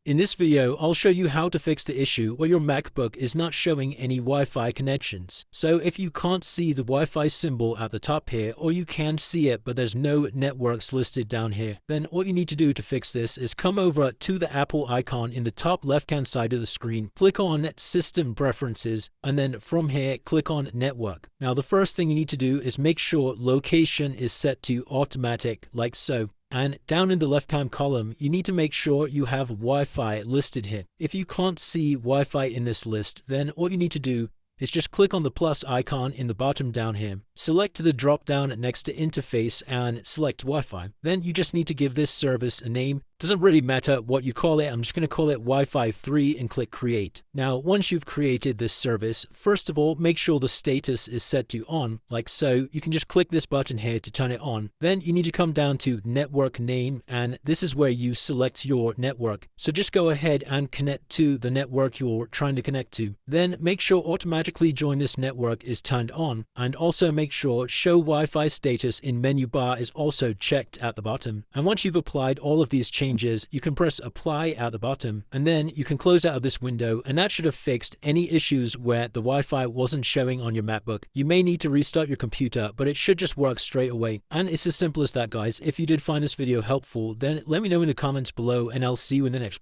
In this video, I'll show you how to fix the issue where your MacBook is not showing any Wi-Fi connections. So if you can't see the Wi-Fi symbol at the top here, or you can see it but there's no networks listed down here, then what you need to do to fix this is come over to the Apple icon in the top left-hand side of the screen, click on System Preferences, and then from here, click on Network. Now the first thing you need to do is make sure location is set to automatic, like so. And down in the left-hand column, you need to make sure you have Wi-Fi listed here. If you can't see Wi-Fi in this list, then all you need to do is just click on the plus icon in the bottom down here. Select the drop-down next to Interface and select Wi-Fi. Then you just need to give this service a name. Doesn't really matter what you call it. I'm just going to call it Wi-Fi 3 and click Create. Now, once you've created this service, first of all, make sure the status is set to on, like so. You can just click this button here to turn it on. Then you need to come down to Network Name, and this is where you select your network. So just go ahead and connect to the network you're trying to connect to. Then make sure Automatically Join this network is turned on, and also make sure Show Wi-Fi Status in Menu Bar is also checked at the bottom. And once you've applied all of these changes, you can press Apply at the bottom, and then you can close out of this window, and that should have fixed any issues where the Wi-Fi wasn't showing on your MacBook. You may need to restart your computer, but it should just work straight away. And it's as simple as that, guys. If you did find this video helpful, then let me know in the comments below, and I'll see you in the next one.